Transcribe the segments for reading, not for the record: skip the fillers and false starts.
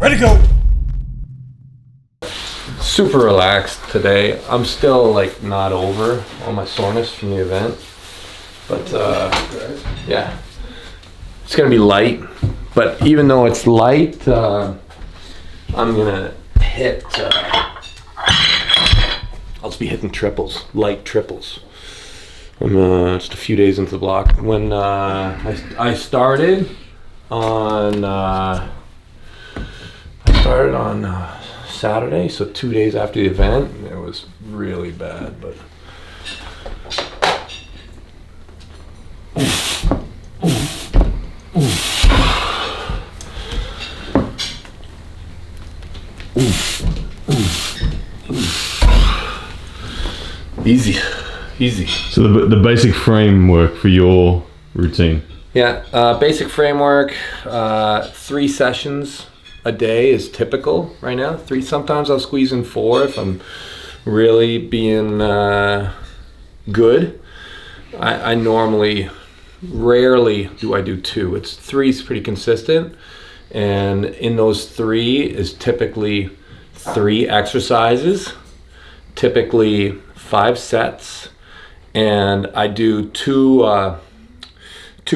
Ready to go. Super relaxed today. I'm still like not over all my soreness from the event, but yeah, it's gonna be light. But even though it's light, I'm gonna hit. I'll just be hitting triples, light triples. I'm just a few days into the block. When I started on Saturday, so 2 days after the event. It was really bad, but easy. So the basic framework for your routine. Yeah, basic framework, 3 sessions a day is typical right now. 3, sometimes I'll squeeze in 4 if I'm really being good. I normally, rarely do I do 2. 3 is pretty consistent, and in those 3 is typically 3 exercises, typically 5 sets, and I do 2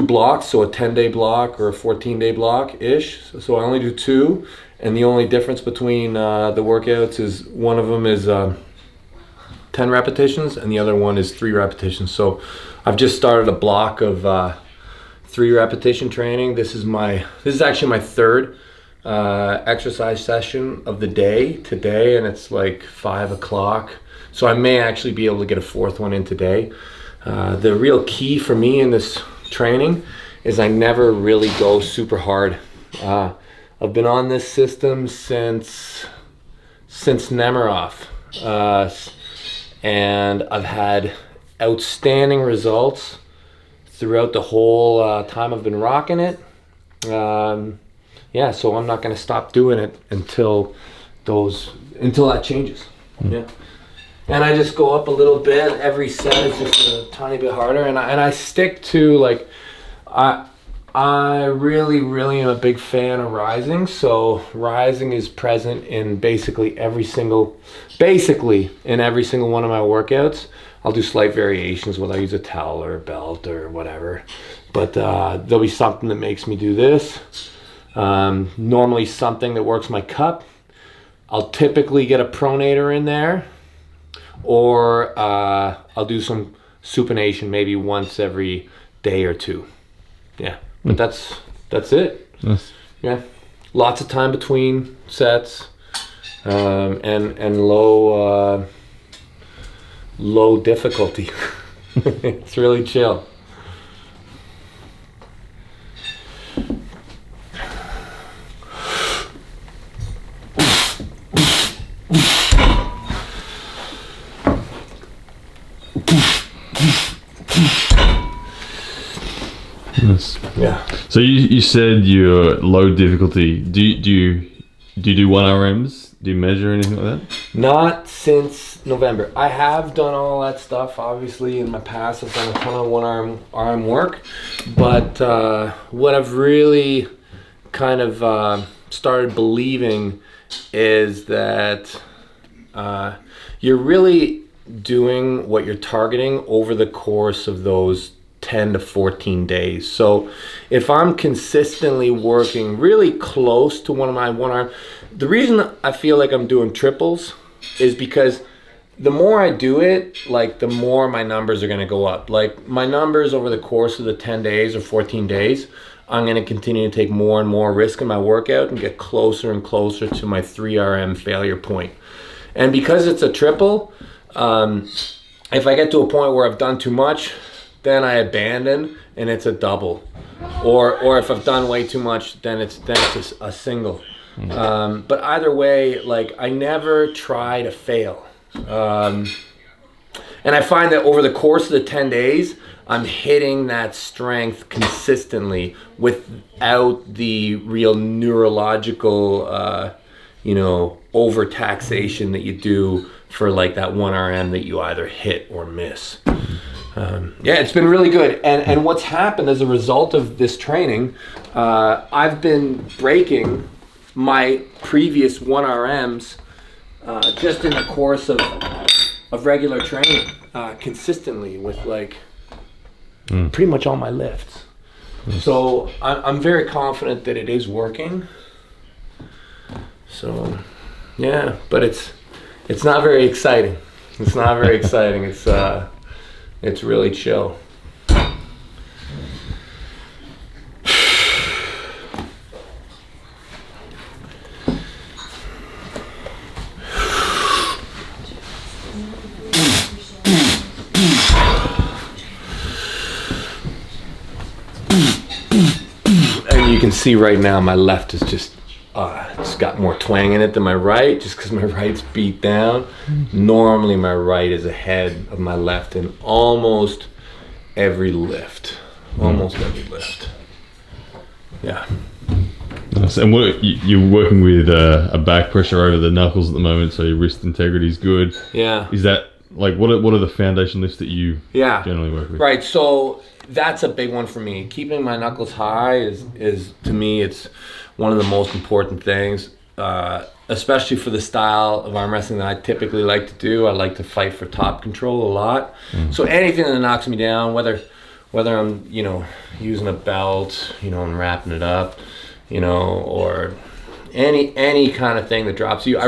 blocks, so a 10-day block or a 14-day block-ish. So I only do 2, and the only difference between the workouts is one of them is 10 repetitions and the other one is 3 repetitions. So I've just started a block of 3 repetition training. This is actually my 3rd exercise session of the day today, and it's like 5 o'clock. So I may actually be able to get a 4th one in today. The real key for me in this training is I never really go super hard. I've been on this system since Nemiroff, and I've had outstanding results throughout the whole time I've been rocking it. Yeah, so I'm not going to stop doing it until that changes. Yeah. And I just go up a little bit. Every set is just a tiny bit harder, and I stick to, like, I really am a big fan of rising. So rising is present in basically every single one of my workouts. I'll do slight variations whether I use a towel or a belt or whatever, but there'll be something that makes me do this. Normally something that works my cup. I'll typically get a pronator in there, or I'll do some supination maybe once every day or 2. Yeah, but that's it. Yes. Yeah, lots of time between sets, and low difficulty. It's really chill. Yes. Yeah. So you said you're low difficulty. Do you do 1 RMs? Do you measure anything like that? Not since November. I have done all that stuff. Obviously, in my past, I've done a ton of 1 arm work. But what I've really kind of started believing is that you're really doing what you're targeting over the course of those 10 to 14 days. So if I'm consistently working really close to one of my 1 arm, the reason I feel like I'm doing triples is because the more I do it, like, the more my numbers are going to go up. Like, my numbers over the course of the 10 days or 14 days, I'm going to continue to take more and more risk in my workout and get closer and closer to my 3 RM failure point. And because it's a triple, if I get to a point where I've done too much, then I abandon and it's a double, or if I've done way too much, then it's just a single. But either way, like, I never try to fail, and I find that over the course of the 10 days, I'm hitting that strength consistently without the real neurological, overtaxation that you do for, like, that 1 RM that you either hit or miss. Yeah, it's been really good. And what's happened as a result of this training, I've been breaking my previous 1RMs just in the course of regular training consistently with like pretty much all my lifts. So I'm very confident that it is working. So yeah, but it's not very exciting. It's not very exciting. It's really chill. And you can see right now my left is just it's got more twang in it than my right, just because my right's beat down. Normally my right is ahead of my left in almost every lift. Yeah. Nice. And you're working with a back pressure over the knuckles at the moment, so your wrist integrity is good. Yeah. Is that like what are the foundation lifts that you generally work with? Right. So that's a big one for me. Keeping my knuckles high is to me, it's one of the most important things, especially for the style of arm wrestling that I typically like to do. I like to fight for top control a lot. So anything that knocks me down, whether I'm, using a belt, and wrapping it up, or any kind of thing that drops you, I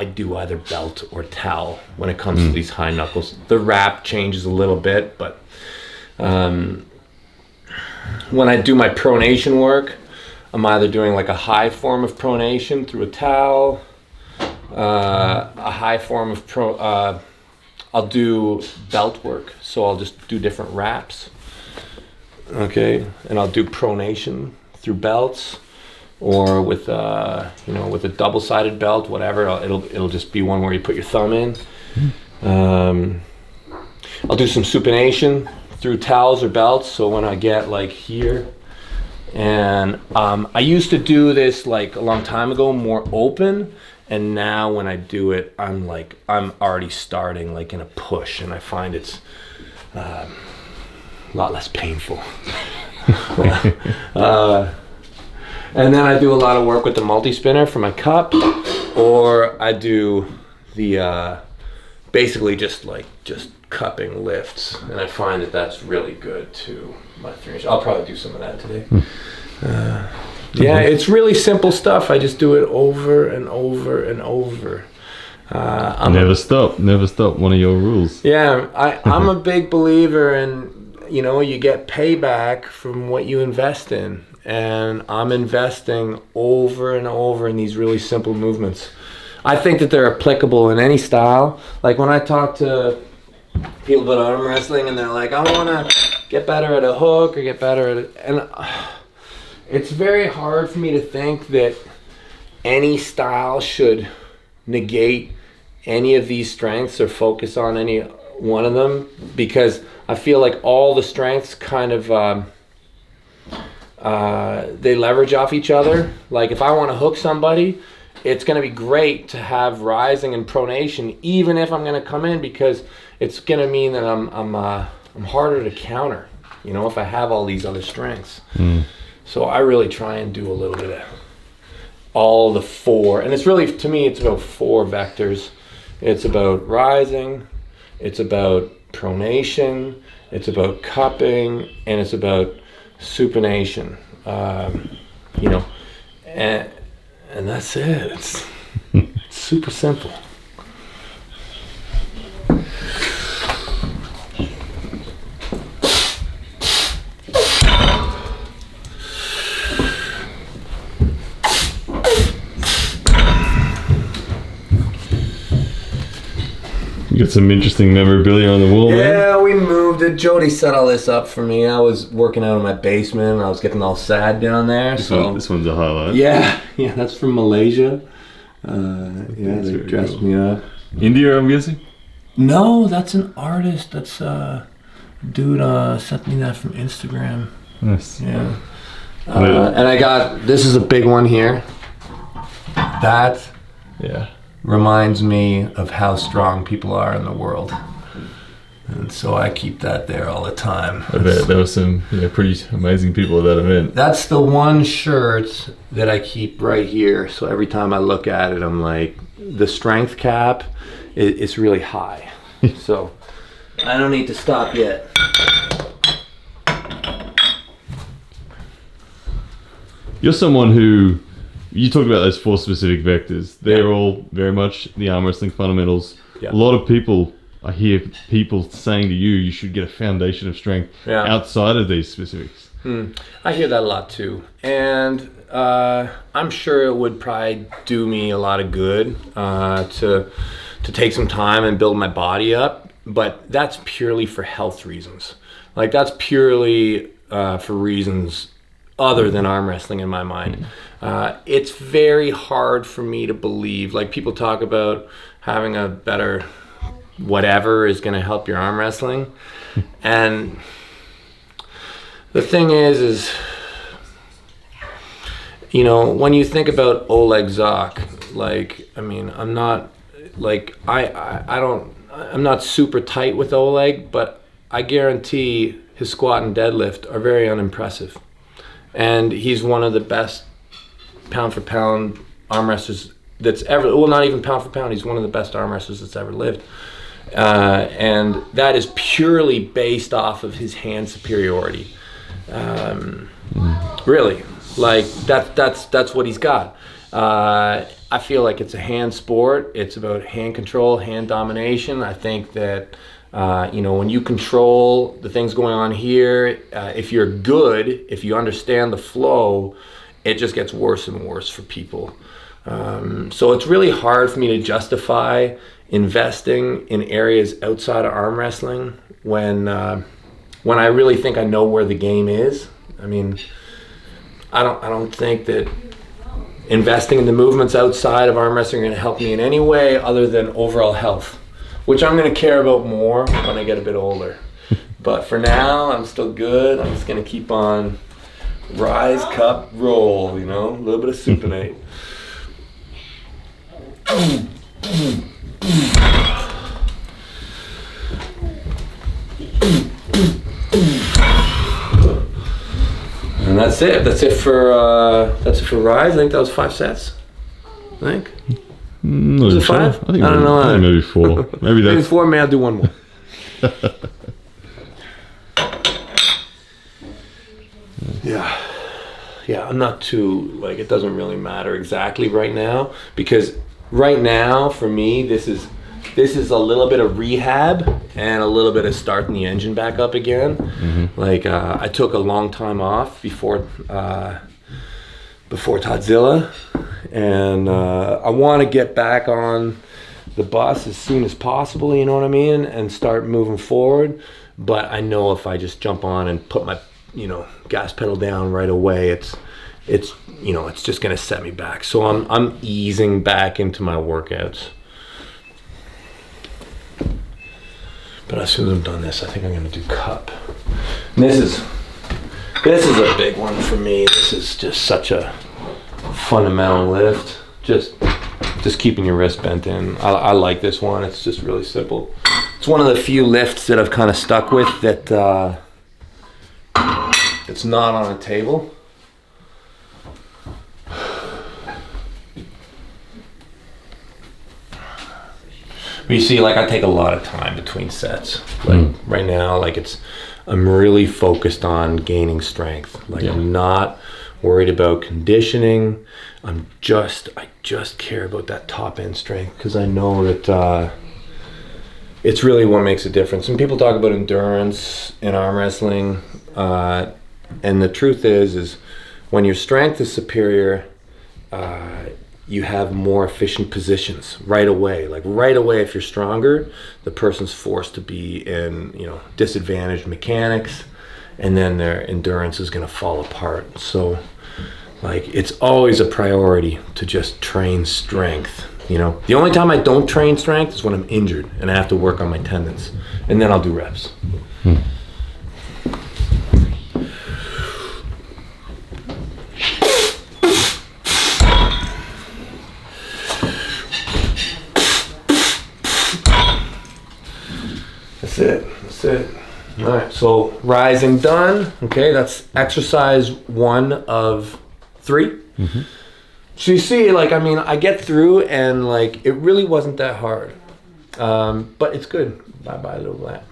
do either belt or towel when it comes to these high knuckles. The wrap changes a little bit, but when I do my pronation work, I'm either doing like a high form of pronation through a towel, a high form of I'll do belt work, so I'll just do different wraps, okay, and I'll do pronation through belts, or with with a double-sided belt, whatever. It'll just be one where you put your thumb in. I'll do some supination through towels or belts. So when I get like here, and I used to do this like a long time ago, more open, and now when I do it, I'm already starting like in a push, and I find it's a lot less painful. And then I do a lot of work with the multi-spinner for my cup, or I do the basically just cupping lifts, and I find that that's really good too. My 3-inch. I'll probably do some of that today. Yeah, it's really simple stuff. I just do it over and over and over. Never stop. One of your rules. Yeah, I'm a big believer in, you get payback from what you invest in. And I'm investing over and over in these really simple movements. I think that they're applicable in any style. Like when I talk to people about arm wrestling and they're like, I want to get better at a hook or get better at it. And it's very hard for me to think that any style should negate any of these strengths or focus on any one of them, because I feel like all the strengths kind of they leverage off each other. Like if I want to hook somebody, it's going to be great to have rising and pronation, even if I'm going to come in, because it's going to mean that I'm harder to counter, if I have all these other strengths. So I really try and do a little bit of all the four, and it's really, to me, it's about 4 vectors. It's about rising, it's about pronation, it's about cupping, and it's about supination, and that's it. It's super simple. You got some interesting memorabilia on the wall, man. Yeah, we moved it. Jody set all this up for me. I was working out in my basement. I was getting all sad down there. This one's a highlight. Yeah, that's from Malaysia. They dressed me up. India, I'm guessing? No, that's an artist. That's dude sent me that from Instagram. Nice. Yeah. And I got, this is a big one here. That reminds me of how strong people are in the world. And so I keep that there all the time. I bet there were some pretty amazing people at that event. That's the one shirt that I keep right here. So every time I look at it, I'm like, the strength cap is really high. So I don't need to stop yet. You're someone who, you talked about those 4 specific vectors. They're all very much the arm wrestling fundamentals. Yeah. A lot of people, I hear people saying to you should get a foundation of strength outside of these specifics. I hear that a lot too. And I'm sure it would probably do me a lot of good to take some time and build my body up. But that's purely for health reasons. Like, that's purely for reasons other than arm wrestling in my mind. It's very hard for me to believe, like, people talk about having a better whatever is going to help your arm wrestling. And the thing is, you know, when you think about Oleg Zok, like, I mean, I'm not, like, I'm not super tight with Oleg, but I guarantee his squat and deadlift are very unimpressive. And he's one of the best pound for pound arm wrestlers that's ever, well, not even pound for pound, he's one of the best arm wrestlers that's ever lived. And that is purely based off of his hand superiority. Really, like, that's what he's got. I feel like it's a hand sport. It's about hand control, hand domination. I think that you know, when you control the things going on here, if you're good, if you understand the flow, it just gets worse and worse for people. So it's really hard for me to justify investing in areas outside of arm wrestling when I really think I know where the game is. I mean, I don't think that investing in the movements outside of arm wrestling are going to help me in any way other than overall health, which I'm going to care about more when I get a bit older. But for now, I'm still good. I'm just going to keep on rise, cup, roll, you know, a little bit of supinate. And that's it. That's it for rise. I think that was 5 sets. I think. Was it 5? I don't know. I think maybe 4. Maybe 4. Maybe I'll do one more. Yeah. I'm not too, like, it doesn't really matter exactly right now, because right now for me this is a little bit of rehab and a little bit of starting the engine back up again. Mm-hmm. Like, I took a long time off before Todzilla, and I want to get back on the bus as soon as possible, you know what I mean, and start moving forward. But I know if I just jump on and put my, you know, gas pedal down right away, it's you know, it's just gonna set me back. So I'm easing back into my workouts. But as soon as I'm done this, I think I'm gonna do cup. And this is a big one for me. This is just such a fundamental lift. Just keeping your wrist bent in. I like this one. It's just really simple. It's one of the few lifts that I've kind of stuck with that it's not on a table. But you see, like, I take a lot of time between sets. Like right now, like, I'm really focused on gaining strength. Like, I'm not worried about conditioning. I just care about that top end strength, because I know that it's really what makes a difference. And people talk about endurance in arm wrestling, and the truth is when your strength is superior, you have more efficient positions right away. Like, right away, if you're stronger, the person's forced to be in, you know, disadvantaged mechanics, and then their endurance is going to fall apart. So, like, it's always a priority to just train strength. You know, the only time I don't train strength is when I'm injured and I have to work on my tendons, and then I'll do reps. That's it. That's it. All right, so rising done. Okay, that's exercise 1 of 3. So you see, like, I mean, I get through and like, it really wasn't that hard. But it's good. Bye-bye, little lap.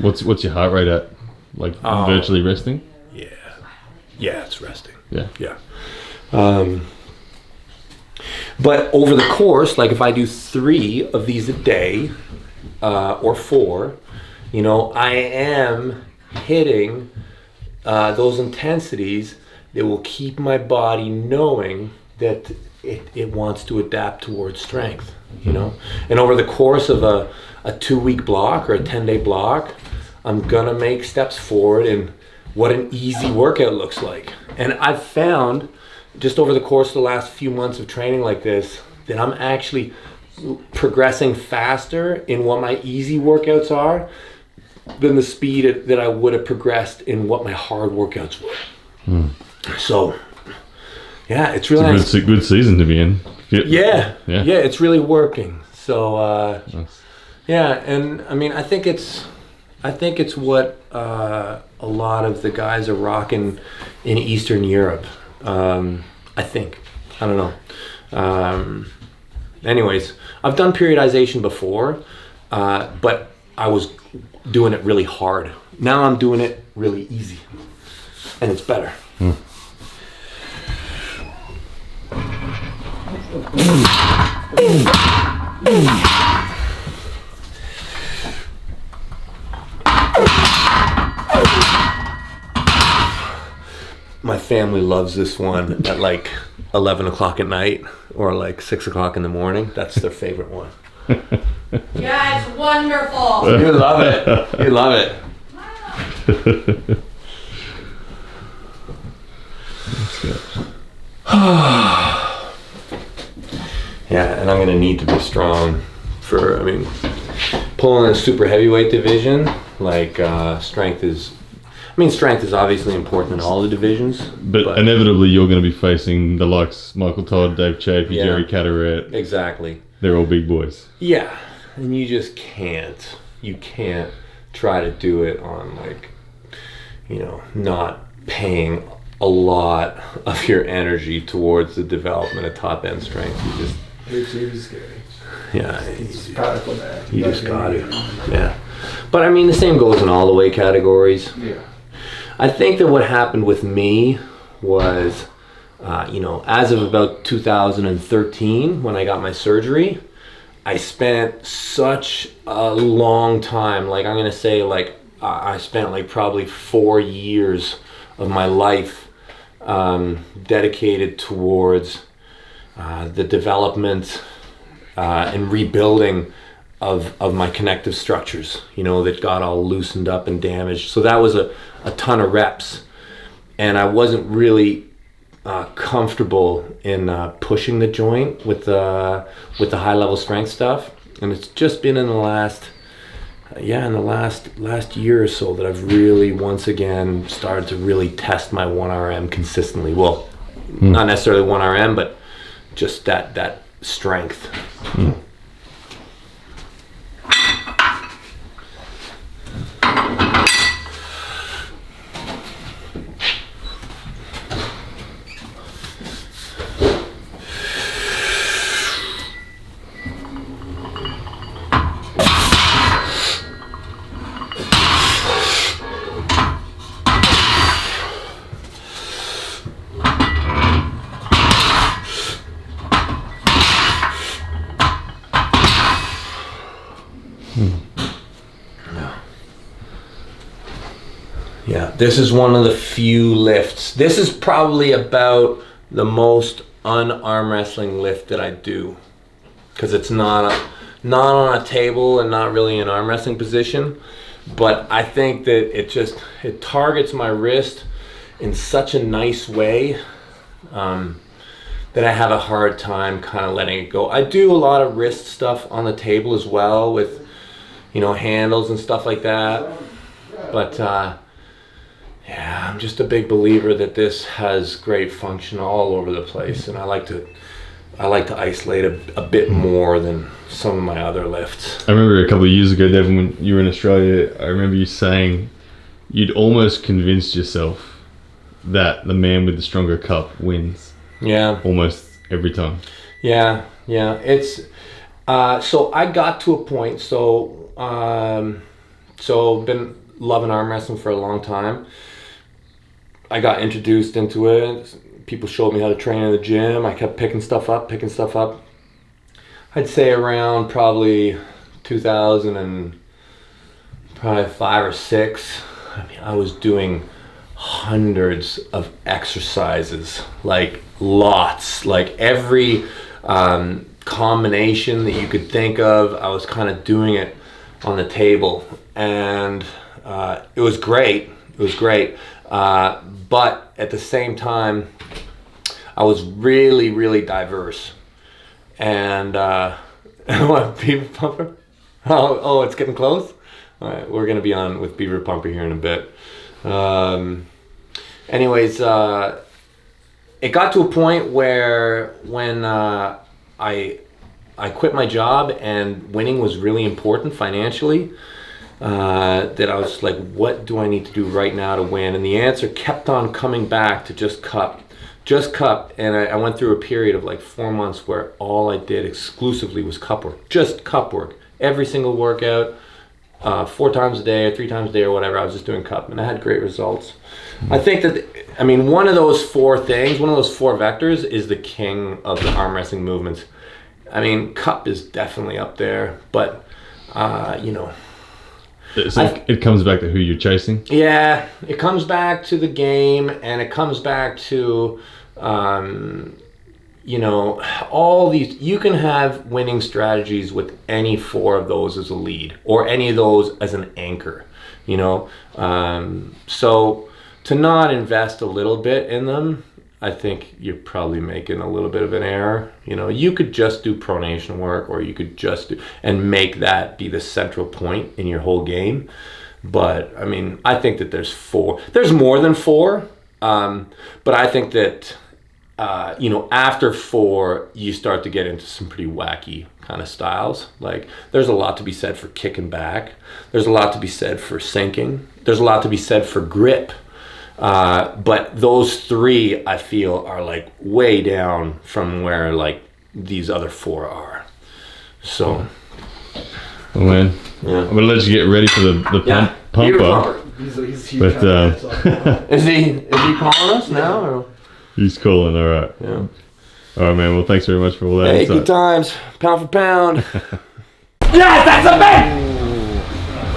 What's your heart rate at? Like virtually resting? Yeah. Yeah, it's resting. Yeah. Yeah. But over the course, like if I do 3 of these a day, or 4, you know, I am hitting those intensities that will keep my body knowing that it wants to adapt towards strength, you know? And over the course of a 2-week block or a 10-day block, I'm gonna make steps forward in what an easy workout looks like. And I've found just over the course of the last few months of training like this, that I'm actually progressing faster in what my easy workouts are than the speed that I would have progressed in what my hard workouts were. So, yeah, it's really nice. It's a good season to be in. Yeah, it's really working. So, nice. Yeah, and I mean, I think it's what a lot of the guys are rocking in Eastern Europe. I think. I don't know. Anyways, I've done periodization before, but I was doing it really hard. Now I'm doing it really easy, and it's better. My family loves this one at like 11 o'clock at night or like 6 o'clock in the morning. That's their favorite one. Yeah, it's wonderful. You love it. You love it. Yeah, and I'm going to need to be strong for, I mean, pulling a super heavyweight division, like strength is obviously important in all the divisions. But inevitably you're going to be facing the likes Michael Todd, Dave Chapey, Jerry Caderet. Exactly. They're all big boys. Yeah, and you just can't. You can't try to do it on like, you know, not paying a lot of your energy towards the development of top end strength. You just. It's scary. Yeah. It's powerful there. You just got it. Yeah. But I mean, the same goes in all the weight categories. Yeah. I think that what happened with me was, you know, as of about 2013, when I got my surgery, I spent such a long time, like I'm going to say like, I spent like probably 4 years of my life dedicated towards the development and rebuilding of my connective structures, you know, that got all loosened up and damaged. So that was a ton of reps, and I wasn't really comfortable in pushing the joint with the high level strength stuff. And it's just been in the last year or so that I've really once again started to really test my 1RM consistently. Well, not necessarily 1RM, but just that strength. Yeah, this is one of the few lifts. This is probably about the most un-arm wrestling lift that I do, because it's not on a table and not really an arm wrestling position. But I think that it targets my wrist in such a nice way that I have a hard time kind of letting it go. I do a lot of wrist stuff on the table as well with, you know, handles and stuff like that. But yeah, I'm just a big believer that this has great function all over the place, and I like to I like to isolate a bit more than some of my other lifts. I remember a couple of years ago, Devon, when you were in Australia, I remember you saying you'd almost convinced yourself that the man with the stronger cup wins. Yeah. Almost every time. Yeah. It's so I got to a point. So been loving arm wrestling for a long time. I got introduced into it. People showed me how to train in the gym. I kept picking stuff up. I'd say around probably 2005 or 6. I mean, I was doing hundreds of exercises, like lots, like every combination that you could think of. I was kind of doing it on the table, and it was great. But at the same time, I was really, really diverse. And what, Beaver Pumper? Oh, it's getting close? All right, we're going to be on with Beaver Pumper here in a bit. Anyways, it got to a point where when I quit my job and winning was really important financially, that I was like, what do I need to do right now to win? And the answer kept on coming back to just cup. And I went through a period of like 4 months where all I did exclusively was cup work, just cup work. Every single workout, 4 times a day or 3 times a day or whatever, I was just doing cup, and I had great results. I think that, one of those 4 things, one of those 4 vectors is the king of the arm wrestling movements. Cup is definitely up there, but, So it comes back to who you're chasing? Yeah, it comes back to the game, and it comes back to, all these. You can have winning strategies with any 4 of those as a lead, or any of those as an anchor, So to not invest a little bit in them, I think you're probably making a little bit of an error. You could just do pronation work, or you could just do, and make that be the central point in your whole game. But I think that there's more than 4. But I think that, after 4, you start to get into some pretty wacky kind of styles. Like, there's a lot to be said for kicking back. There's a lot to be said for sinking. There's a lot to be said for grip. But those 3, I feel, are like way down from where like these other 4 are. So, oh man, yeah. I'm gonna let you get ready for the pump up. He's huge. But Is he calling us now? Or? he's calling. All right. Yeah. All right, man. Well, thanks very much for all that. Hey, insight. good times, pound for pound. Yes, that's a man.